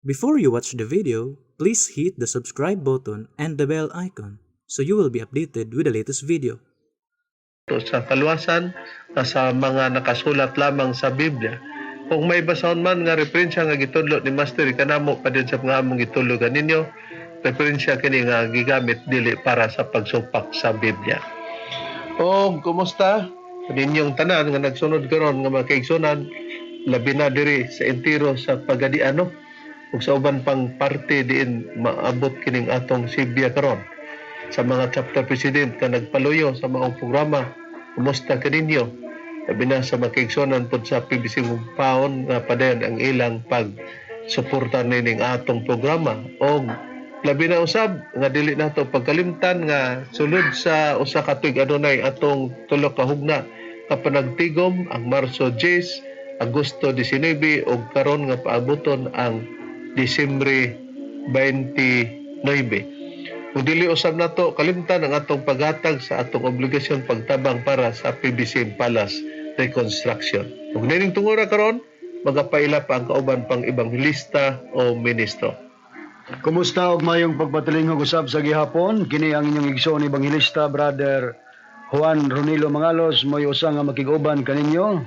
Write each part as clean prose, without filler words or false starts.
Before you watch the video, please hit the subscribe button and the bell icon so you will be updated with the latest video. Sa kaluwasan sa mga nakasulat lamang sa Biblia. Kung may basahon man nga referensya nga gitudlo ni Master kanamo pa din sa mga among gitudlo ganinyo, referensya kini nga gigamit dili para sa pagsupak sa Biblia. O kumusta? Ninyong tanan nga nagsunod karon nga mga kaigsunan, labi na diri sa entero sa Pagadiano ug sa uban pang parte diin maabot kining atong Sibya karon. Sa mga chapter president na nagpaluyo sa maong programa, kumusta kaninyo? Sabi na sa makiksonan po sa PBC Paon na padayon ang ilang pag-suporta nining atong programa. O labi na usab, nga dili na ito pagkalimtan nga sulod sa usa ka tuig adunay atong tulo ka hugna kapanagtigom ang Marso 10, Agosto 19 o karon nga paaboton ang Disyembre 29. Kung dili usab nato kalimtan ang atong paghatag sa atong obligasyon pagtabang para sa PBC Palace Reconstruction. Kung nining tungura karon, magapaila pa ang kauban pang ibang lista o ministro. Kumusta og mayong pagpatilingog usab sa gihapon? Kini ang inyong igsoon ebanghilista Brother Juan Ronilo Mangalos, moy usa nga makig-uban kaninyo.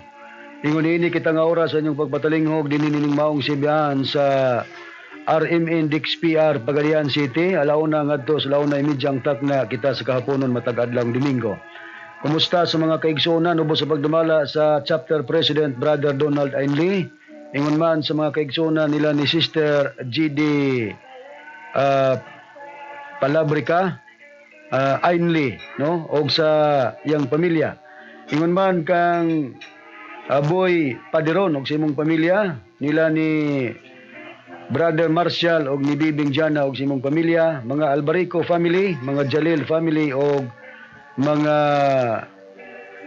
Ingon ini kita nga oras sa inyong pagpatilingog dinhi nining maong sibihan sa RMN DXPR Pagadian City, alauna ngadto sa launa imidyang takna kita sa kahaponon matag adlang Domingo. Kumusta sa mga kaigsuonan ubos sa pagdumala sa chapter president Brother Donald Ainley? Ingon man sa mga kaigsuonan nila ni Sister GD Palabrica Ainley, no? Og sa iyang pamilya. Ingon man kang Aboy Padiron og sa imong pamilya nila ni Brother Marshall og ni Bibing Jana og simong pamilya, mga Albarico family, mga Jalil family og mga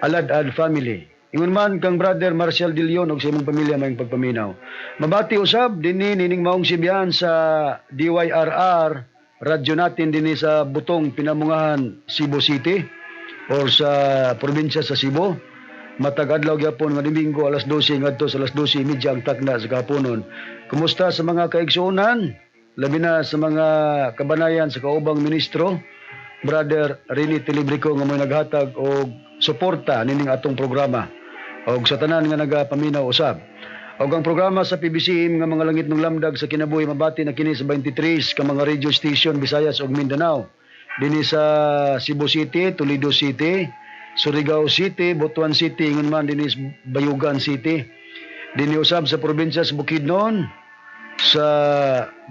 Aladad family. Ingon man kang Brother Marshall De Leon og simong pamilya mayong pagpaminaw. Mabati usab dinhi nining maong sibihan sa DYRR radyo natin dinhi sa Butong Pinamungahan, Cebu City or sa probinsya sa Cebu. Matag adlaw gyapon nga Domingo alas 12 ngadto sa alas 12:30 ang takna sa kahaponon. Kumusta sa mga kaigsuonan? Labi na sa mga kabanayan sa kaubang ministro, Brother Rene Telebrico nga may naghatag og suporta nining atong programa. Og sa tanan nga nagapaminaw usab. Og ang programa sa PBCM nga mga langit ng lamdag sa kinabuhi mabati na kini sa 23 ka mga radio station Visayas ug Mindanao. Dinhi sa Cebu City, Toledo City, Surigao City, Butuan City, ingon man dinhi sa Bayugan City. Dinhi usab sa probinsya sa Bukidnon, sa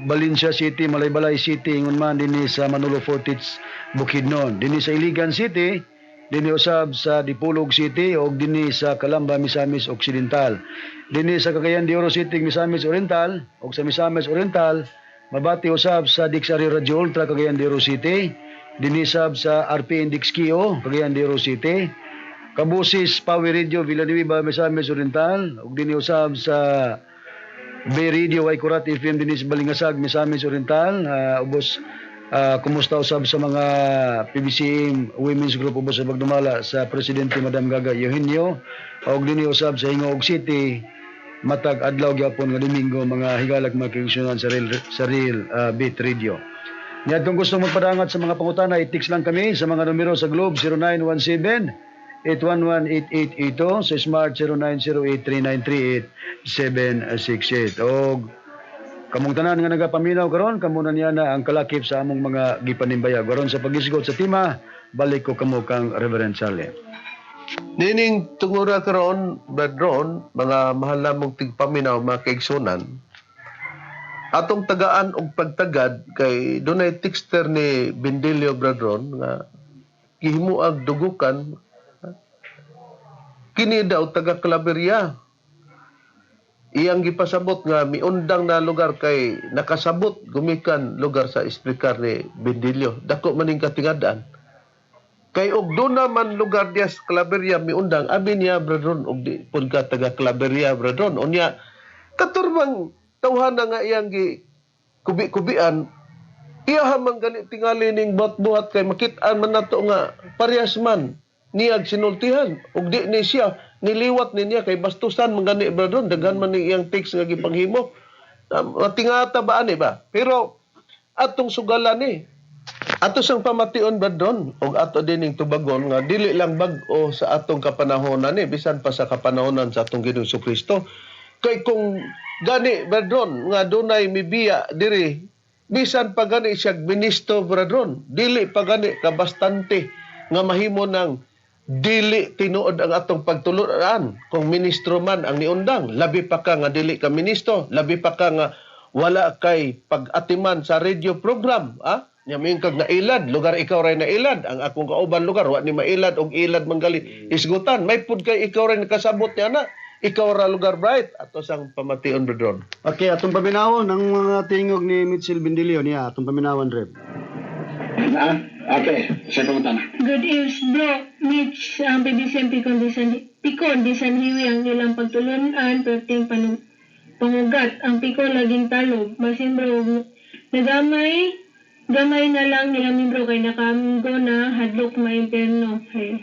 Valencia City, Malaybalay City, ingon man dinhi sa Manolo Fortich, Bukidnon. Dinhi sa Iligan City, dinhi usab sa Dipolog City ug dinhi sa Calamba, Misamis Occidental. Dinhi sa Cagayan de Oro City, Misamis Oriental ug sa Misamis Oriental, mabati usab sa Dixari Radio Ultra, Cagayan de Oro City. Dinisab sa RPN Dixkio, Cagayan de Oro City. Kabusis Power Radio Villanueva, Misamis Oriental. Ug diniusab sa Bay Radio Waikurat FM dinis Balingasag, Misamis Oriental. Ubos kumusta usab sa mga PBCM Women's Group ubos sa pagdumala sa Presidente Madam Gaga Eugenio. Ug diniusab sa Hingog City matag adlaw gyapon nga Domingo mga higalag mga kaigsuonan sa Real Beat Radio. Yan kung gusto magpadangat sa mga pangutana, i-text lang kami sa mga numero sa Globe 0917-811-8882, sa Smart 0908-3938-768. O kamong tanan nga nagapaminaw karon, kamunan niya na ang kalakip sa among mga gipanimbayag. Karon sa pagisgot sa tima, balik ko kamo kang Reverend Charlie. Nining tungura karon, Bradron, mga mahal namong tigpaminaw, mga kaigsunan, atong tagaan og pagtagad kay dunay texter ni Bendelio Bradron nga gihimuag dugukan kini daw taga Claveria. Iyang gipasabot nga miundang na lugar kay nakasabot gumikan lugar sa speaker ni Bendelio. Dako maning katingad-an. Kay og duna man lugar diya sa Claveria miundang abi niya Bradron og di pud ka taga Claveria Bradron. Unya katurbang tawhan na nga iyang kubi-kubian, iya hamang gani tingali ning buhat-buhat kay makit-an man nato nga parehas man niyag sinultihan ug di ni siya niliwat niya kay bastusan man gani Bradron daghan man ni iyang text nga gipanghimo Matingata ba ani ba? Pero atong sugalan ni ato sang pamation ba doon o ato dining tubagon nga dili lang bag-o sa atong kapanahonan ni bisan pa sa kapanahonan sa atong Ginoong Kristo. Kay kung gani ba doon nga dunay mibiya diri bisan pa gani siya ministro bradron, dili pa gani kabastante nga mahimo ng dili tinuod ang atong pagtulunan kung ministro man ang niundang, labi pa ka nga dili ka ministro, labi pa ka nga wala kay pag-atiman sa radio program, Yamin kag na ilad, lugar ikaw ray na ilad, ang akong kauban lugar wa ni mailad og ilad manggali isgutan, may pud kay ikaw ray nakasabot niya na. Ikaw ra lugar bright ato sang pamation bradron. Okay, atong paminawon ang mga tingog ni Mitchell Bindilio niya, atong paminawon Reb. Okay, saya pengutan. Good eves, bro. Mitch, ang PBCM Pikon, di sanhiwi ang ilang pagtulunan, perting pangugat. Ang Pikon laging talog. Basin bro, gamay na lang nilang membro kay nakamgo na hadlok maimperno. Hey.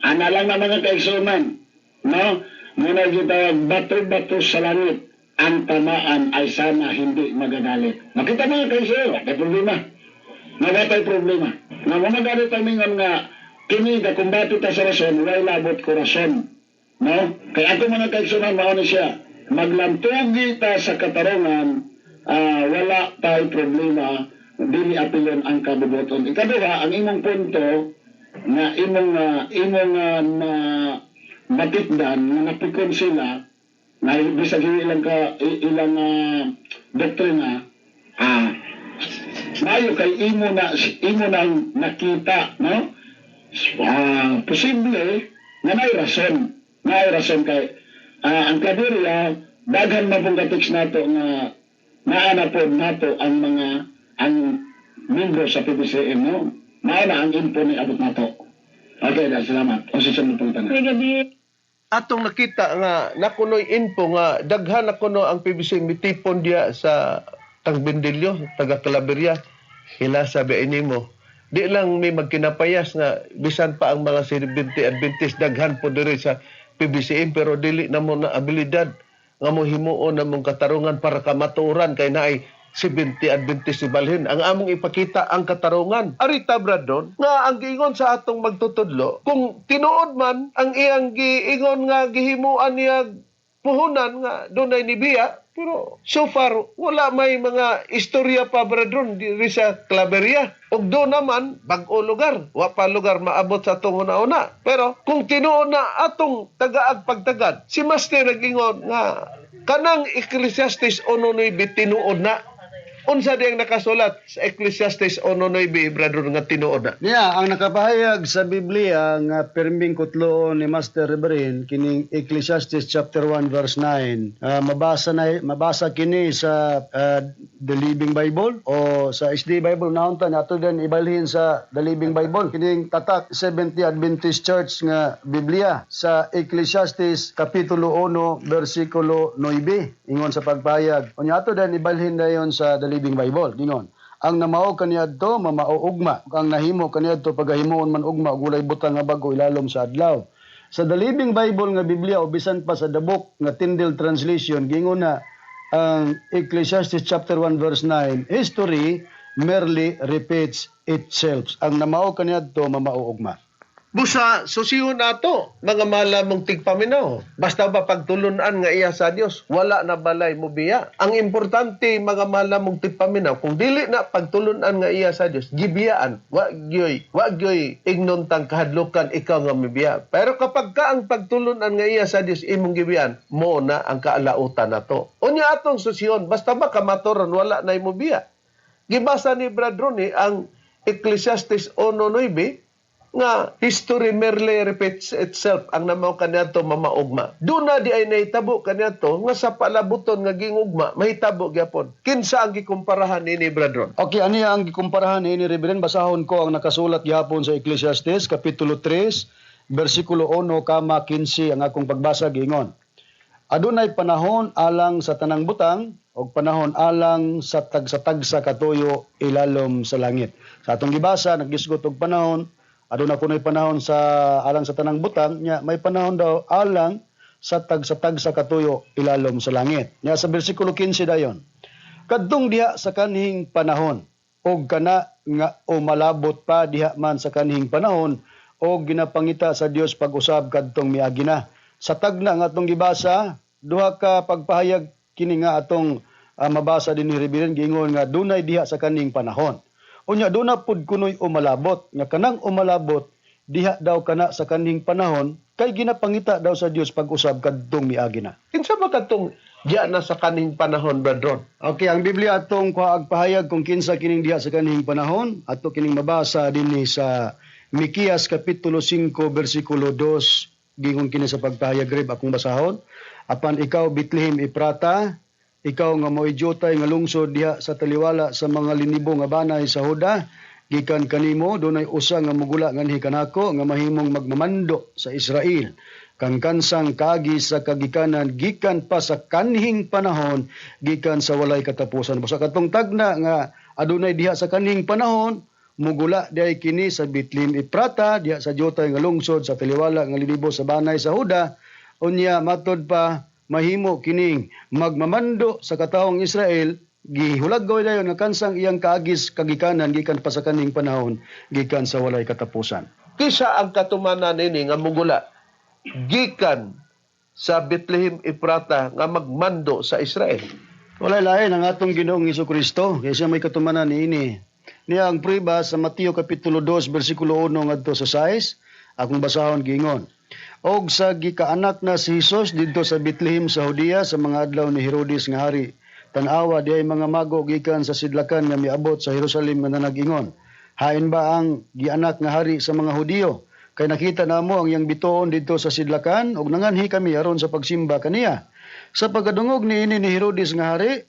Ana lang na mga kaigsuman. No? Muna gitawag bato-bato sa langit. Ang tamaan ay sana hindi magagalit. Makita mga kaigsuman, may problema. Nagatay problema. Nga mamagalit kami nga kini ka kumbati ta sa rason, wala labot ko rason. No? Kaya ako mga kaigsunan, mauna siya. Maglantugi ta sa katarungan, wala tayo problema, dili apilon ang kabubuton. Ikaduha, ang imong punto, na imong matitdan, na napikon sila, na bisag ilang doktrina, mayo kay imo na nakita, no? Posible na may rason kay ang Claveria daghan na pong katiks nato nga naanapod nato ang membro sa PBCM, no? Maana ang info ni abot nato. Okay, salamat. O susunod pong tanong. May gabi. Atong nakita nga nakunoy info nga daghan na kuno ang PBCM mitipon diya sa tang Bindilio, taga Claveria. Hila sabi inimo. Di lang may magkinapayas nga bisan pa ang mga 70 Adventist daghan po diri sa PBCM pero dili na mo na abilidad nga mo himuon na mong katarungan para kamaturan kay naay 70 Adventist ibalhin. Ang among ipakita ang katarungan. Arita bradon nga ang giingon sa atong magtutudlo kung tinuod man ang iyang giingon nga gihimuan niya puhunan nga dunay nibiya. Pero so far, wala may mga istorya pa bradron diri sa Claveria. Og doon naman, bag-o lugar. Wa pa lugar maabot sa atong una-una. Pero kung tinuon na atong tagaag pagtagad, si Master nagingon nga kanang Ecclesiastes 1:9 tinuod na. Unsa diyang nakasulat sa Ecclesiastes 1:9 bradron nga tinuod na? Niya, ang nakapahayag sa Biblia nga perming kutloon ni Master Reverin kining Ecclesiastes chapter 1 verse 9. Mabasa kini sa The Living Bible o sa SD Bible naunta nato din ibalhin sa The Living Bible kining tatak 70 Adventist Church nga Biblia sa Ecclesiastes kapitulo 1 bersikulo 9 ingon sa pagpahayag. Unya ato din ibalhin dayon sa The Living Bible dinon. Ang namao kaniadto mamao ugma, ang nahimo kaniadto pagahimuon man ugma ug walay butang nga bag-o ilalom sa adlaw. Sa The Living Bible nga Biblia o bisan pa sa The Book nga Tyndale Translation gingon na ang Ecclesiastes chapter 1 verse 9, history merely repeats itself. Ang namao kaniadto mamao ugma. Busa, susiyon nato, mga malamong tigpaminaw. Basta ba pagtulunan nga iya sa Dios, wala na balay mo biya. Ang importante, mga malamong tigpaminaw, kung dili na pagtulunan nga iya sa Dios, gibiyaan. Wag yoy, ignontang kahadlukan, ikaw nga mibiya. Pero kapag ka ang pagtulunan nga iya sa Dios, imong gibiyaan, mo na ang kaalautan na to. Unya atong susiyon, basta ba kamaturan, wala na mo biya. Gibasa ni Brad Ronnie ang Ecclesiastes 1:9, nga history merely repeats itself ang namaw kaniadto mamaugma. Duna di ay nahitabo kaniadto nga sa palabuton nga gingugma mahitabo gyapon. Kinsa ang gikumparahan ini bradron? Okay, ani ang gikumparahan ini Reverend basahon ko ang nakasulat gyapon sa Ecclesiastes kapitulo 3 bersikulo 1-15 ang akong pagbasa giingon. Adunay panahon alang sa tanang butang og panahon alang sa tagsa katuyo ilalom sa langit. Sa atong gibasa nagisgot og panahon aduna kunoy panahon sa alang sa tanang butang nya may panahon daw alang sa tag sa katuyo ilalom sa langit. Nya sa bersikulo 15 dayon. Kadtong diha sa kanhing panahon og kana nga umalabot pa diha man sa kanhing panahon og ginapangita sa Dios pag-usab kadtong miagi na. Sa tagna nga atong gibasa, duha ka pagpahayag kini nga atong mabasa din ni Reverend giingon nga dunay diha sa kaning panahon. Unya duna pud kunoy umalabot nga kanang umalabot diha daw kana sa kaning panahon kay ginapangita daw sa Dios pag-usab kadtong miagi na. Kinsa ba katong diya na sa kaning panahon, Bradron? Okay, ang Biblia atong pahayag kung kinsa kining diha sa kaning panahon ato kining mabasa dinhi sa Mikias kapitulo 5 bersikulo 2 gingon kini sa pagpahayag rib akong basahon. Apan ikaw Bethlehem Ephrata, ikaw nga mo'y jotay nga lungsod diha sa taliwala sa mga linibo nga banay sa Huda, gikan kanimo dunay usa nga mugula nganhi kanako nga mahimong magmamando sa Israel. Kang kansang kaagi sa kagikanan gikan pa sa kanhing panahon gikan sa walay katapusan. Sa katong tagna nga adunay diha sa kanhing panahon mugula diay kini sa Bethlehem Ephrata diha sa jotay nga lungsod sa taliwala nga linibo sa banay sa Huda. Unya matod pa mahimo kining magmamando sa katawong Israel gihulaggoy dayon nga kansang iyang kaagis kagikanan gikan pa sa kaning panahon gikan sa walay katapusan. Kisa ang katumanan nini nga mugula gikan sa Bethlehem Ephrata nga magmando sa Israel. Walay lain ang atong Ginoong Hesukristo kay siya may katumanan niini. Niya ang priba sa Mateo kapitulo 2 bersikulo 1 ngadto sa 6 akong basahon giingon. Og sa gikaanak na si Hesus didto sa Bethlehem sa Judea sa mga adlaw ni Herodes nga hari. Tan-awa diay mga mago gikan sa sidlakan nga miabot sa Jerusalem nga nag-ingon. Hain ba ang gianak nga hari sa mga Hudiyo? Kay nakita namo ang iyang bituon didto sa sidlakan ug nanganhi kami aron sa pagsimba kaniya. Sa pagkadungog niini ni Herodes nga hari,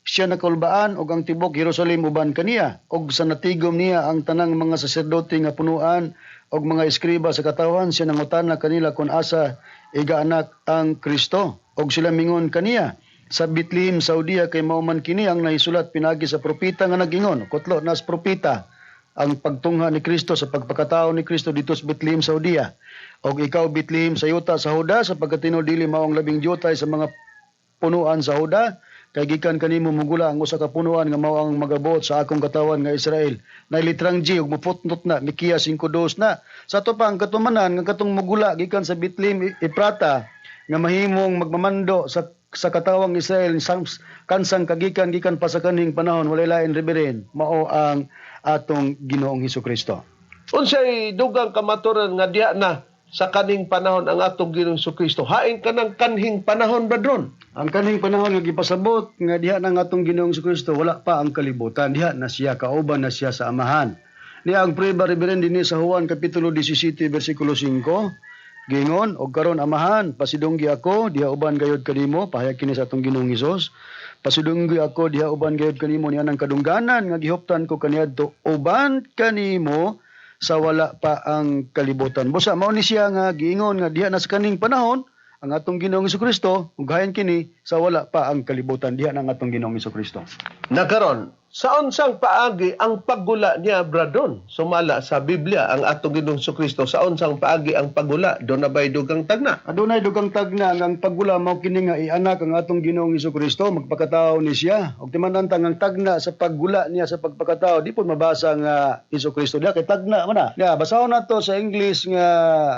siya nakulbaan og ang tibok Jerusalem uban kaniya og sa natigom niya ang tanang mga saserdote nga punuan og mga eskriba sa katawan siya nangutana kanila kung asa igaanak ang Kristo og sila mingon kaniya sa Bethlehem sa Judea kay mao man kini ang nahisulat pinagi sa propeta nga nag-ingon kutlo nas propeta ang pagtungha ni Kristo sa pagpakatao ni Kristo dito sa Bethlehem sa Judea og ikaw Bethlehem sa yuta sa Huda sapagkat dili mao ang labing jotay sa mga punuan sa Huda kay gikan kanimo mugula ang usa ka punuan nga mao ang magabuot sa akong katawan nga Israel. Nay litrang G ug muputnot na Mikias 5:2 na. Sa to pa ang katumanan nga katong mugula gikan sa Bethlehem Ephrata nga mahimong magmamando sa katawang Israel kansang kagikan gikan pa sa kaning panahon walay lain Reverend mao ang atong Ginoong Hesukristo. Unsay dugang kamaturan nga diya na sa kaning panahon ang atong Ginoong Hesukristo? Hain ka ng kanhing panahon, Bradron? Ang kanhing panahon nga gipasabot nga diha na nga atong Ginoong Hesukristo wala pa ang kalibutan, diha na siya kauban na siya sa amahan. Niya ang priba Reverend dinhi sa Juan kapitulo 17 bersikulo 5 gingon og karon amahan pasidunggi ako diha uban gayud kanimo pahayag kini sa atong Ginoong Hesus. Pasidunggi ako diha uban gayud kanimo niya nang kadungganan nga gihuptan ko kaniadto uban kanimo sa wala pa ang kalibutan. Busa mao ni siya nga giingon nga diha na sa kaning panahon ang atong Ginoong Hesukristo ug gayon kini sa wala pa ang kalibutan diha na ang atong Ginoong Hesukristo. Nagkaron sa unsang paagi ang paggula niya, Bradron? Sumala sa Biblia ang atong Ginoong Hesukristo sa unsang paagi ang paggula do na bay dugang tagna? Adunay dugang tagna nga ang paggula mao kini nga ianak ang atong Ginoong Hesukristo magpakatao ni siya ug timanantang ang tagna sa paggula niya sa pagpakatao di pud mabasa nga Hesukristo diha kay tagna man na. Ya basahon nato sa English nga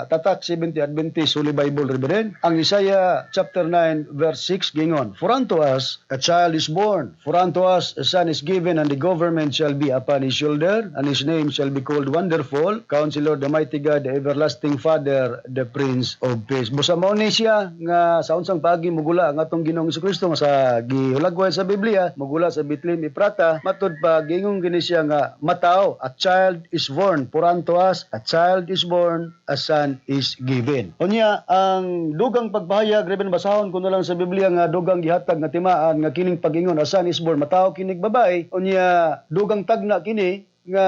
Tatak 70 Adventist Holy Bible Reverend ang Isaiah chapter 9 verse 6 gingon, for unto us a child is born, for unto us a son is given, and the government shall be upon his shoulder, and his name shall be called Wonderful, Counselor, the Mighty God, the Everlasting Father, the Prince of Peace. Busa mao ni siya nga sa unsang paagi mugula ang atong Ginoong Hesukristo nga sa gihulagway sa Biblia, mugula sa Bethlehem Ephrata, matud pa gingong kini siya nga matao, a child is born, for unto us a child is born, a son is given. Unya ang dugang pagpahayag Reverend basahon kuno lang sa Biblia nga dugang gihatag nga timaan nga kining pagingon a son is born, matao kinig babae. Unya dugang tagna kini nga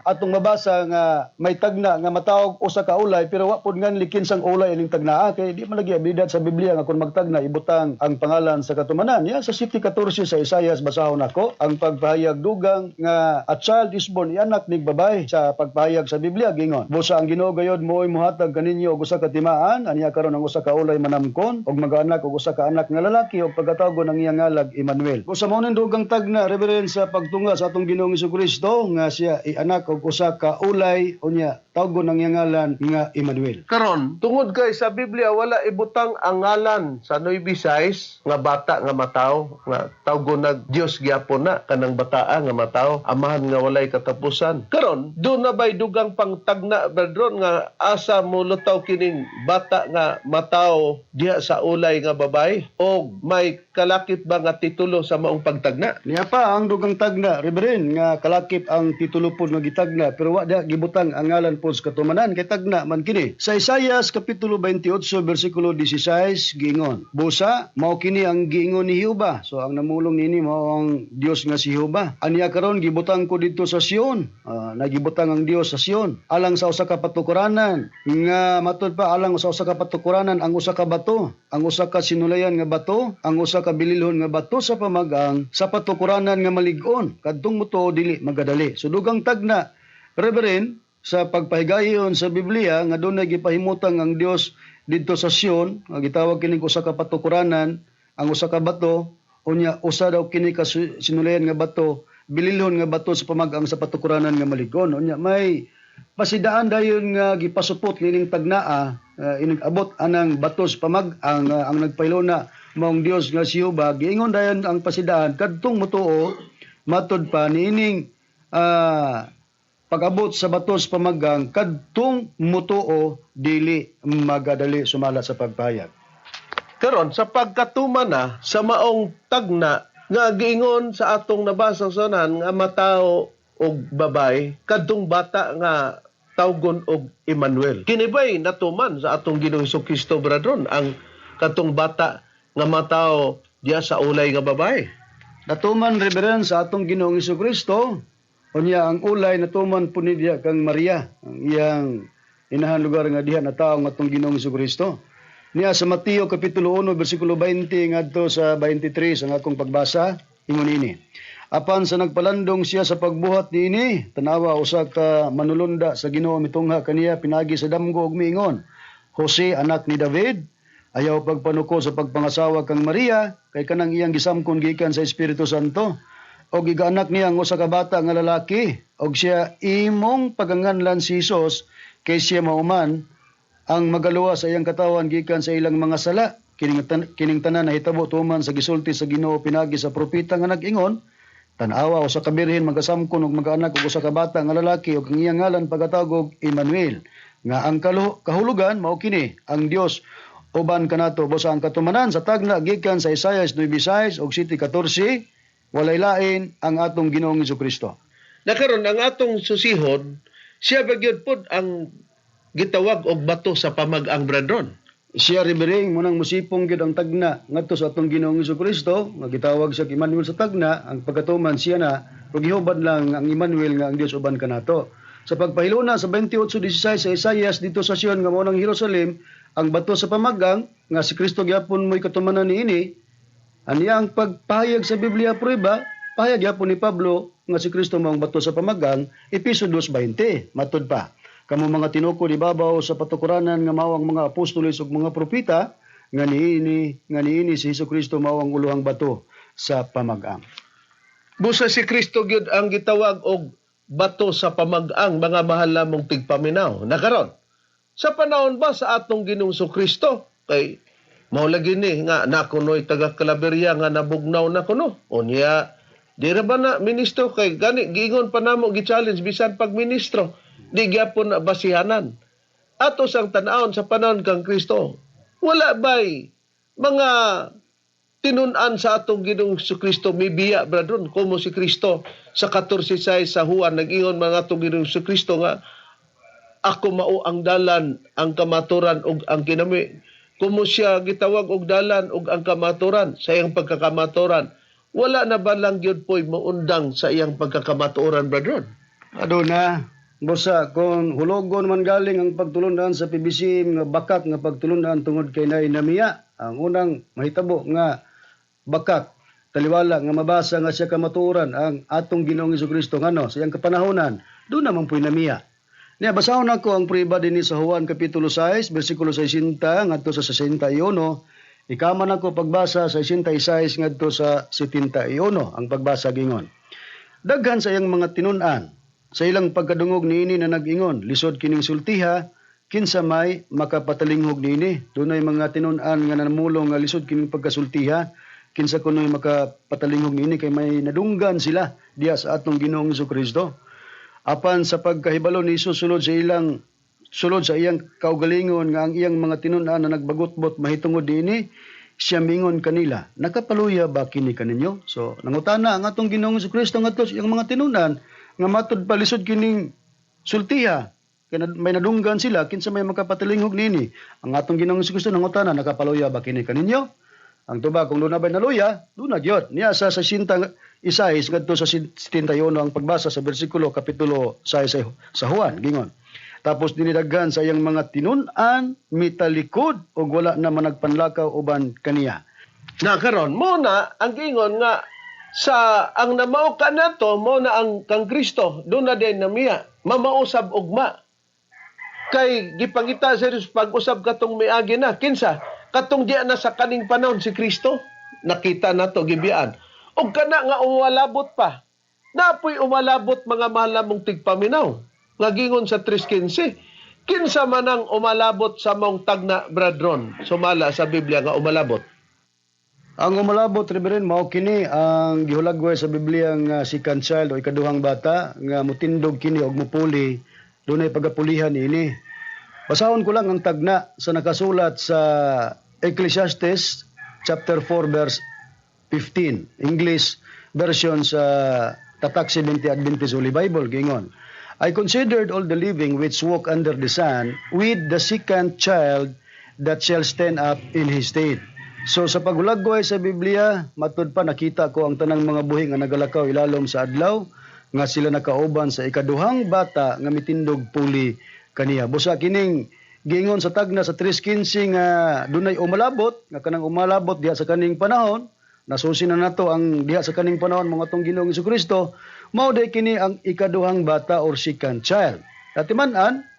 atong mabasa nga may tagna nga matawag usa ka ulay pero wa pud ngan likin sang ulay ining tagnaa kay di man lagi abilidad sa Biblia nga kun magtagna ibutang ang pangalan sa katumanan. Ya sa 7:14 sa Isaias basahon nako ang pagpahayag dugang nga a child is born anak ning babay sa pagpahayag sa Biblia gingon. Busa ang Ginoo gayod mo'y muhatag kaninyo og usa ka timaan aniya karon ang usa ka ulay manamkon og mag-anak og usa ka anak nga lalaki og pagkatawgon ang iyang ngalag Emmanuel. Busa mao ning dugang tagna reverend sa pagtunga sa atong Ginoong Hesukristo nga siya anak og usa ka ulay unya tawgon ang iyang ngalan nga Emmanuel. Karon, tungod kay sa Biblia wala ibutang ang ngalan sa Noy Bisayas nga bata nga mataw nga tawgon nag Dios gyapon na kanang bataa nga mataw amahan nga walay katapusan. Karon, do na bay dugang pangtagna brethren nga asa mo lutaw kining bata nga mataw diha sa ulay nga babay o may kalakip ba nga titulo sa maong pagtagna? Niya pa ang dugang tagna reverend nga kalakip ang titulo pod nga gitagna pero wa da gibutang ang ngalan pod sa katumanan kay tagna man kini. Sa Isaias kapitulo 28 bersikulo 16 giingon, busa mao kini ang giingon ni Jehova. So ang namulong nini mao ang Dios nga si Jehova. Aniya karon gibutang ko didto sa Sion. Nagibutang ang Dios sa Sion alang sa usa ka patukuranan nga matud pa alang sa usa ka patukuranan ang usa ka bato, ang usa ka sinulayan nga bato, ang usa ka bililhon nga bato sa pamagang sa patukuranan nga malig-on kadtong muto dili magadali. So dugang tagna reverend sa pagpahigayon sa Biblia nga dunay gipahimutang ang Dios didto sa Sion nga gitawag kini usa ka patukuranan ang usa ka bato unya usa daw kini ka sinulayan nga bato bililhon nga bato sa pamagang sa patukuranan nga malig-on unya may pasidaan dayon nga gipasupot kining tagnaa ining abot anang bato sa pamagang ang nagpailona maong Dios nga si Jehova giingon dayon ang pasidaan kadtong mutuo matud pa niining pag-abot sa batos pamagang kadtong mutuo dili magadali sumala sa pagpahayag. Karon sa pagkatuman na sa maong tagna nga giingon sa atong nabasang sunan nga matawo og babay kadtong bata nga tawgon og Emmanuel. Kini ba'y natuman sa atong Ginoong Hesukristo brethren ang kadtong bata nga matawo diya sa ulay nga babay? Natuman reverend sa atong Ginoong Hesukristo unya ang ulay natuman po ni diya kang Maria ang iyang inahan lugar nga diha na tawo nga atong Ginoong Hesukristo. Niya sa Mateo kapitulo 1 bersikulo 20 ngadto sa 23 ang akong pagbasa ingon ini. Apan sa nagpalandong siya sa pagbuhat niini tanawa usa ka manulunda sa Ginoo mitungha kaniya pinagi sa damgo ug miingon, Jose anak ni David, ayaw pagpanuko sa pagpangasawa kang Maria kay kanang iyang gisamkon gikan sa Espiritu Santo. Og igaanak niya ang usa ka bata nga lalaki og siya imong paganganlan si Jesus kay siya mauman ang magaluwa sa iyang katawan gikan sa ilang mga sala. Kining tanan nahitabo tuman sa gisulti sa Ginoo pinagi sa propeta nga nag-ingon, tan-awa usa ka birhen magasamkon og mag-anak og usa ka bata nga lalaki og ang iyang ngalan pagkatawag og Emmanuel nga ang kahulugan mao kini ang Dios uban kanato. Busa ang katumanan sa tagna gikan sa Isaias 9:6 og 7:14 walay lain ang atong Ginoong Hesukristo. Nakaron ang atong susihon, siya bagyod pod ang gitawag og bato sa pamagang brethren. Siya ribering munang musipong gyud ang tagna ngadto sa atong Ginoong Hesukristo nga gitawag siya Emmanuel sa tagna ang pagkatuman siya na ug gihubad lang ang Emmanuel nga ang Dios uban kanato. Sa pagpahiluna sa 28:16 sa Isaias dito sa Sion nga mao nang Jerusalem ang bato sa pamagang nga si Kristo gyapon mo'y katumanan niini. Aniya ang pagpahayag sa Biblia prueba, pahayag gyapon ni Pablo nga si Kristo mao ang bato sa pamagang, Efeso 2:20. Matud pa, kamo mga tinukod ibabaw sa patukuranan nga mao ang mga apostoles ug mga propeta nga niini si Hesukristo mao ang uluhang bato sa pamagang. Busa si Kristo gyud ang gitawag og bato sa pamagang, mga mahal namong tigpaminaw. Nakaron, sa panahon ba sa atong Ginoong Hesukristo kay mao lagi ni nga nakunoy taga Calaveria nga nabugnaw na kuno. Unya, di ra ba na ministro kay gani giingon pa namo gi-challenge bisan pag ministro, di gyapon na basihanan. Ato sang tan-awon sa panahon kang Kristo, wala bay mga tinun-an sa atong Ginoong Hesukristo mibiya bradron como si Kristo sa 14:6 sa Juan nag-ingon mga atong Ginoong Hesukristo nga ako mao ang dalan, ang kamaturan ug ang kinami. Kumo siya gitawag og dalan ug ang kamaturan sa iyang pagkakamaturan, wala na ba lang gyud po'y maundang sa iyang pagkakamaturan brethren? Aduna, busa kung hulogon man galing ang pagtulundan sa PBC nga bakak nga pagtulundan tungod kay nay namiya, ang unang mahitabo nga bakak taliwala nga mabasa nga siya kamaturan ang atong Ginoong Jesucristo ngano sa iyang kapanahonan, do naman po'y namiya. Niya basahon ako ang priba dinhi sa Juan kapitulo 6 bersikulo 60 ngadto sa 61. Ikaman ako pagbasa sa 66 ngadto sa 71 ang pagbasa gingon. Daghan sa iyang mga tinun-an sa ilang pagkadungog niini na nag-ingon, lisod kining sultiha, kinsa may makapatalingog niini. Dunay mga tinun-an nga namulong nga lisod kining pagkasultiha, kinsa kunoy makapatalingog niini kay may nadunggan sila diya sa atong Ginoong Jesucristo. Apan sa pagkahibalo ni Jesus sulod sa iyang kaugalingon nga ang iyang mga tinun-an na nagbagotbot mahitungod niini, siya mingon kanila, nakapaluya ba kini kaninyo? So nangutana ang atong Ginoong Jesucristo ngadto sa iyang mga tinun-an nga matud palisod kining sultiha kay may nadunggan sila kinsa may makapatilingog nini. Ang atong Ginoong Jesucristo nangutana, nakapaluya ba kini kaninyo? Ang tuba kung doon na ba naluya, doon na gyud. Niya sa 61 ngadto sa 71 ang pagbasa sa bersikulo kapitulo 6 sa Juan gingon. Tapos dinidaghan sa iyang mga tinun-an mitalikod ug wala na managpanlakaw uban kaniya. Na karon mo na ang gingon nga sa ang namao ka nato mo na ang kang Kristo do na din namiya mamausab ugma kay gipangita sa Jesus pag-usab katong miagi na kinsa katong diya na sa kaning panahon si Kristo nakita nato gibian ug kana nga umalabot pa napoy umalabot mga mahal mong tigpaminaw nga gingon sa 3:15 kinsa man ang umalabot sa mong tagna bradron sumala sa Biblia nga umalabot. Ang umalabot, Reverend, mao kini ang gihulagway sa Biblia nga second child o ikaduhang bata nga mutindog kini og mupuli, dunay pagapulihan ini. Basahon ko lang ang tagna sa nakasulat sa Ecclesiastes chapter 4 verse 15, English version sa Tatak 70 Adventist Holy Bible gingon. I considered all the living which walk under the sun with the second child that shall stand up in his stead. So sa paghulagway sa Biblia, matud pa nakita ko ang tanang mga buhi nga nagalakaw ilalom sa adlaw, nga sila nakauban sa ikaduhang bata nga mitindog puli kaniya. Busa kining giingon sa tagna sa 3:15 nga dunay umalabot, nga kanang umalabot diha sa kaning panahon, nasusi na nato ang diha sa kaning panahon mga tong Ginoong Jesucristo, mao day kini ang ikaduhang bata or second child. Dati man-an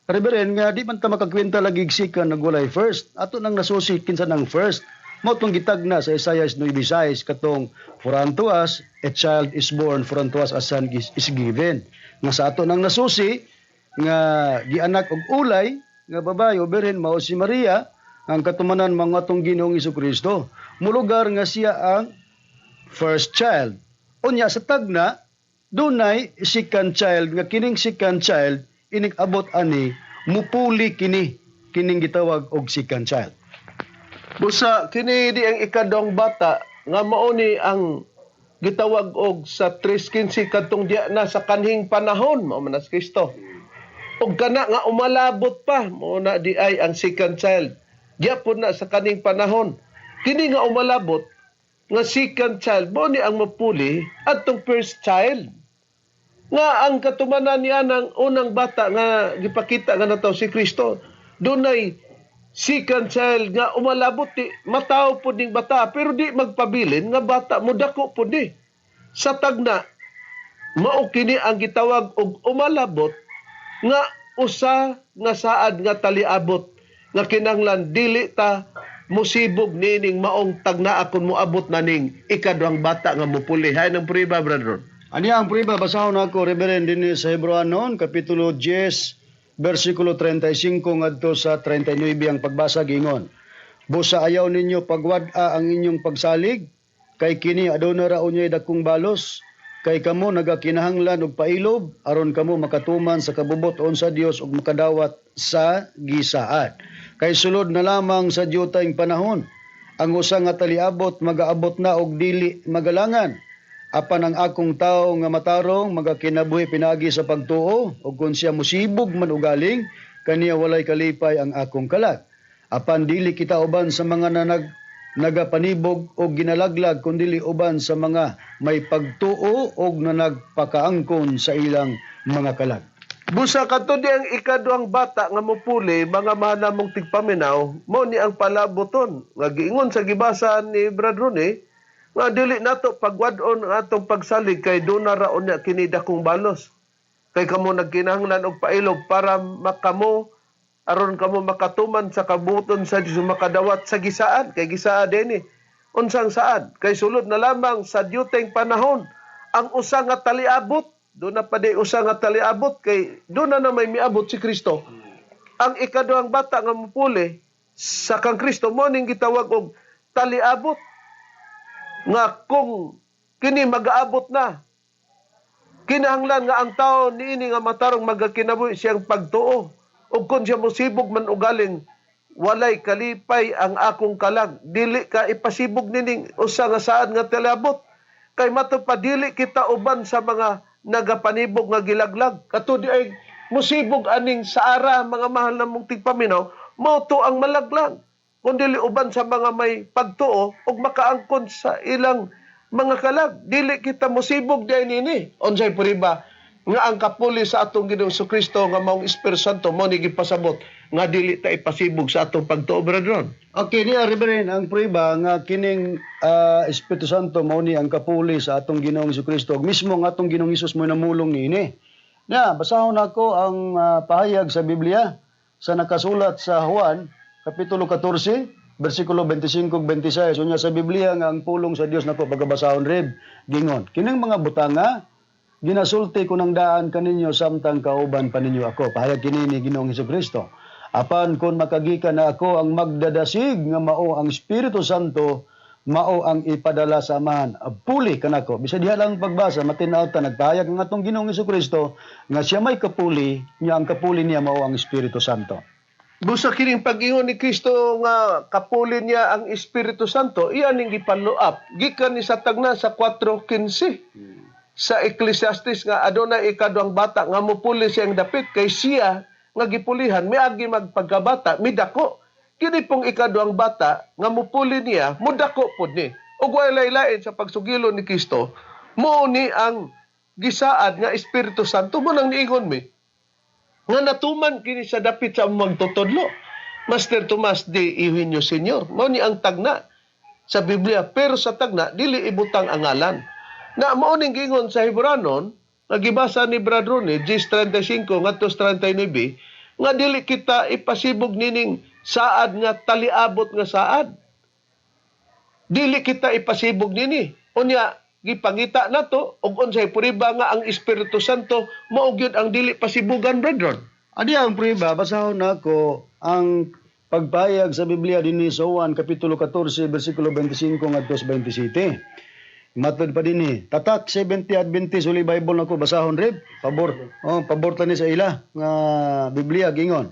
Reverend, nga di man ta makakwenta lagi sikan nagulay first. Ato nang nasusi kinsa nang first. Mao tong gitagna sa Isaiah 9:6 katong for unto us a child is born, for unto us a son is given. Nga sa ato nang nasusi nga gianak og ulay nga babae o birhen mao si Maria ang katumanan mga tong Ginoong Jesucristo. Mulugar nga siya ang first child. Unya sa tagna dunay second child nga kining second child ining abot ani mupuli kining gitawag og second child. Busa kini di ang ikadong bata nga mao ni ang gitawag og sa 3:15 kadtong diya na sa kanhing panahon mao man as Kristo. Og kana nga umalabot pa mao na di ay ang second child. Diya pud na sa kaning panahon. Kini nga umalabot nga second child mao ni ang mapuli adtong first child. Nga ang katumanan niya ng unang bata nga gipakita nga nataw si Kristo dunay second child nga umalabot di mataw pud ning bata pero di magpabilin nga bata mo dako pud di sa tagna mao kini ang gitawag og umalabot nga usa nga saad nga taliabot nga kinahanglan dili ta musibog nining maong tagna akon moabot na ning ikaduhang bata nga mupuli hay nang priba brother. Ani ang priba basahon ako Reverend dinhi sa Hebreanon kapitulo 10 bersikulo 35 ngadto sa 39 ang pagbasa gingon. Busa ayaw ninyo pagwad-a ang inyong pagsalig kay kini aduna ra unyay dakong balos kay kamo nagakinahanglan og pailob aron kamo makatuman sa kabubot-on sa Dios ug makadawat sa gisaad. Kay sulod na lamang sa diyutayng panahon ang usa nga taliabot magaabot na og dili magalangan. Apan ang akong tao nga matarong magakinabuhi pinagi sa pagtuo o kung siya musibog man ugaling kaniya walay kalipay ang akong kalag. Apan dili kita uban sa mga nagapanibog o ginalaglag kundi uban sa mga may pagtuo o nagpakaangkon sa ilang mga kalag. Busa kadto di ang ikaduhang bata nga mopuli, mga mahal namong tigpaminaw, mo ni ang palaboton. Nga giingon sa gibasan ni Brad Ronnie, nga dili nato pagwadon ang atong pagsalig kay doon na raon niya kinida kong balos. Kay kamo nagkinahanglan og pailog para makamo aron kamo makatuman sa kabuton sa Dios makadawat sa gisaan kay gisaa dinhi. Unsang saad kay sulod na lamang sa diyuteng panahon ang usa nga taliabot. Doon na pa di usa nga taliabot kay doon na may miabot si Kristo. Ang ikaduhang bata nga mupuli sa kang Kristo mo ning gitawag og taliabot. Nga kung kini mag-aabot na, kinahanglan nga ang tao niini nga matarong magakinabuhi siyang pagtuo. O kung siya musibog man ugaling, walay kalipay ang akong kalag. Dili ka ipasibog nining usa nga saad nga taliabot. Kay matupadili kita uban sa mga nagapanibog nga gilaglag. Katudi ay musibog aning saara mga mahal na mong tigpaminaw, moto ang malaglag. Kundili uban sa mga may pagtuo ug makaangkon sa ilang mga kalag. Dili kita musibog diay nini. Unsay puriba nga ang kapuli sa atong Ginoong Kristo nga maong Espiritu Santo mo ni gipasabot nga dili ta ipasibog sa atong pagtuo, Bradron. Okay, niya Reverend, ang prueba nga kining Espiritu Santo mao ni ang kapuli sa atong Ginoong Kristo. Mismo nga atong Ginoong Hesus mo namulong niini. Na basahon ako ang pahayag sa Biblia sa nakasulat sa Juan kapitulo 14 bersikulo 25-26. Unya sa Biblia nga ang pulong sa Dios nako pagabasahon rib gingon. Kining mga butanga ginasulti ko ng daan kaninyo samtang kauban pa ninyo ako. Pahayag kini ni Ginoong Hesukristo. Apan kung makagikan na ako ang magdadasig nga mao ang Espiritu Santo, mao ang ipadala sa amahan. Puli kanako. Bisa diha lang pagbasa matinaw ta nagpahayag ng atong Ginoong Hesukristo nga siya may kapuli, niya ang kapuli niya mao ang Espiritu Santo. Busa kining pag-ingon ni Kristo nga kapuli niya ang Espiritu Santo, iyan ning gipanluap. Gikan ni sa tagna sa 4:15. Sa Ecclesiastes nga adunay ikaduhang bata nga mupuli siyang dapit kay siya nga gipulihan miagi magpagkabata midako. Kini pong ikaduhang bata nga mupuli niya mudako pud ni. Ug walay lain sa pagsugilo ni Kristo mo ni ang gisaad nga Espiritu Santo mo nang niingon mi nga natuman kini sa dapit sa magtutudlo. Master Tomas de Eugenio Sr. Mao ni ang tagna sa Biblia pero sa tagna dili ibutang ang ngalan. Na mao ning gingon sa Hebranon, nagibasa ni Brad Ronnie, 10:35 ngadto 39, nga dili kita ipasibog nining saad nga taliabot nga saad. Dili kita ipasibog nini. Unya gipangita nato og unsay puriba nga ang Espiritu Santo mao gyud ang dili pasibugan, brethren. Adi ang prueba basahon nako ang pagpahayag sa Biblia dinhi sa Juan kapitulo 14 bersikulo 25 ngadto 27. Matod pa dinhi, tatak 70 Adventist Holy Bible nako basahon rib. Pabor tani sa ila nga Biblia gingon.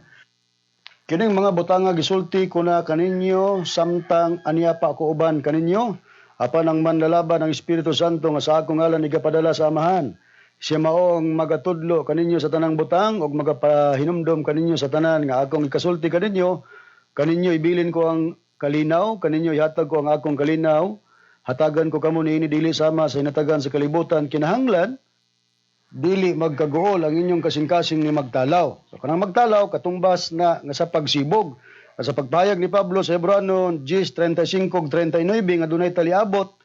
Kining mga butanga gisulti ko na kaninyo samtang aniya pa ako uban kaninyo apan ang manlalaban ng Espiritu Santo nga sa akong ngalan igapadala sa amahan. Siya mao ang magatudlo kaninyo sa tanang butang ug magapahinumdom kaninyo sa tanan nga akong ikasulti kaninyo. Kaninyo ibilin ko ang kalinaw, kaninyo ihatag ko ang akong kalinaw. Hatagan ko kamo niini dili sama sa hinatagan sa kalibutan kinahanglan dili magkagool ang inyong kasing-kasing ni magtalaw. So kanang magtalaw katumbas na nga sa pagsibog. Sa pagpahayag ni Pablo sa Hebrano 10:35-39 nga dunay taliabot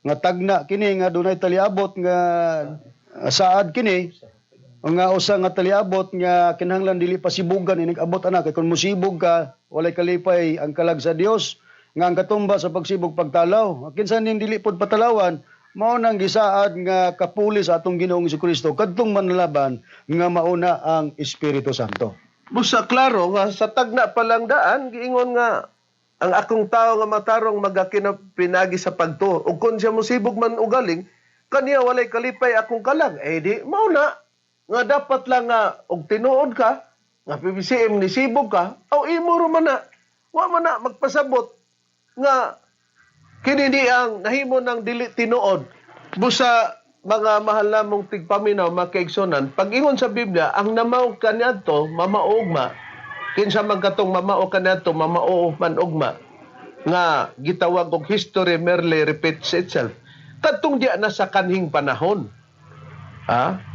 nga tagna kini nga dunay taliabot nga saad kini nga usa nga taliabot nga kinahanglan dili pasibugan inig abot ana kay kun musibog ka walay kalipay ang kalag sa Dios. Nga ang katumba sa pagsibog pagtalaw. Kinsan ning dili pod patalawan, mao nang gisaad nga kapuli sa atong Ginoong Hesukristo kadtong manlaban nga mauna ang Espiritu Santo. Busa klaro nga sa tagna palang daan giingon nga ang akong tao nga matarong magakinapinagi sa pagtuo. Ug kun siya musibog man ugaling, kaniya walay kalipay akong kalag. Di mao na nga dapat lang nga og tinuod ka, nga PBCM ni sibog ka, o imo man na. Wa man na magpasabot nga kini di ang nahimo ng dili tinuod. Busa mga mahal namong tigpaminaw makaigsonan, pag-ingon sa Biblia ang namaog kaniadto mamaugma, kinsa man katong mamaog kaniadto mamao man ugma, nga gitawag og history merely repeats itself. Kadtong diya na sa kanhing panahon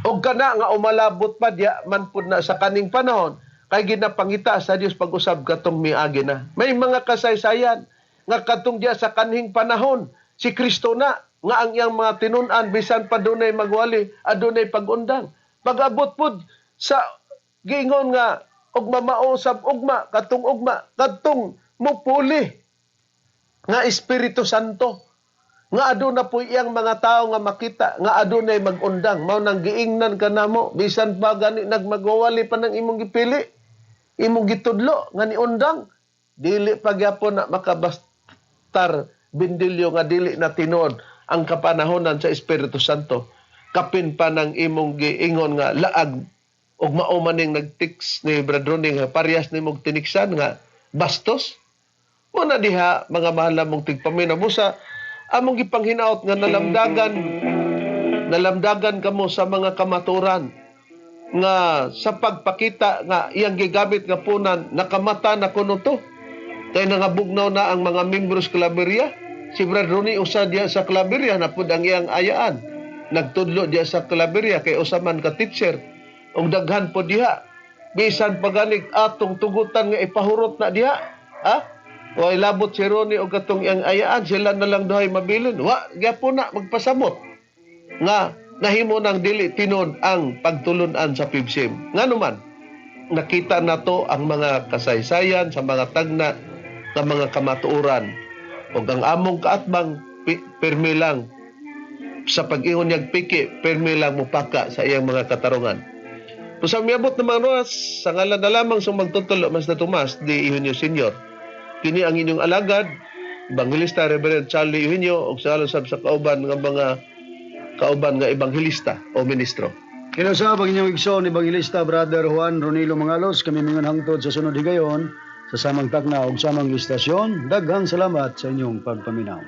O kana nga umalabot pa diya man pud na sa kaning panahon kay ginapangita sa Dios pag-usab katong miagi na. May mga kasaysayan nga katong diya sa kanhing panahon si Kristo na nga ang iyang mga tinun-an bisan pa dunay magwali adunay pag-undang. Pag-abot pud sa giingon nga og mamao sab ugma katong mupuli nga Espiritu Santo nga aduna po iyang mga tao nga makita nga adunay mag-undang mao nang giingnan kanamo bisan pa gani nagmagwali pa ng imong gipili imong gitudlo nga ni undang dili pa gyapon na makabastar bindilyo nga dili na tinuod ang kapanahonan sa Espiritu Santo kapin pa ng imong giingon nga laag ug mao maning nagtiks ni Bradroni nga parehas nimong tiniksan nga bastos una diha mga mahal mong tigpaminabusa among gipanghinaot nga nalamdagan kamo sa mga kamaturan nga sa pagpakita nga iyang gigamit nga punan nakamata na kuno to kay nangabugnaw na ang mga membros Claveria. Si Brad Ronnie usa diya sa Claveria na pud ang iyang ayaan. Nagtudlo diya sa Claveria kay usa man ka teacher. Og daghan po diha. Bisan paganig atong tugutan nga ipahurot na diha. O ilabot si Ronnie og katong iyang ayaan sila na lang dahay mabilin. Wa gyapon na magpasamot nga nahimo nang dili tinod ang pagtulunan sa PIBSIM. Nganuman nakita nato ang mga kasaysayan sa mga tagna ng mga kamatuoran. O ang among kaatbang permi lang sa pag-ingon niyang piki, permi lang mupaka sa iyang mga katarungan. Kung sa miabot na mga oras, sa ngalan na lamang sa magtutulo, Mas na Tomas, di Eugenio Senior. Kini ang inyong alagad, Evangelista Reverend Charlie Eugenio, o sa alusab sa kauban nga Evangelista o Ministro. Kinusab ang inyong igsoon ni Evangelista Brother Juan Ronilo Mangalos, kami mingon hangtod sa sunod higayon, sa samang takna o samang istasyon. Daghang salamat sa inyong pagpaminaw.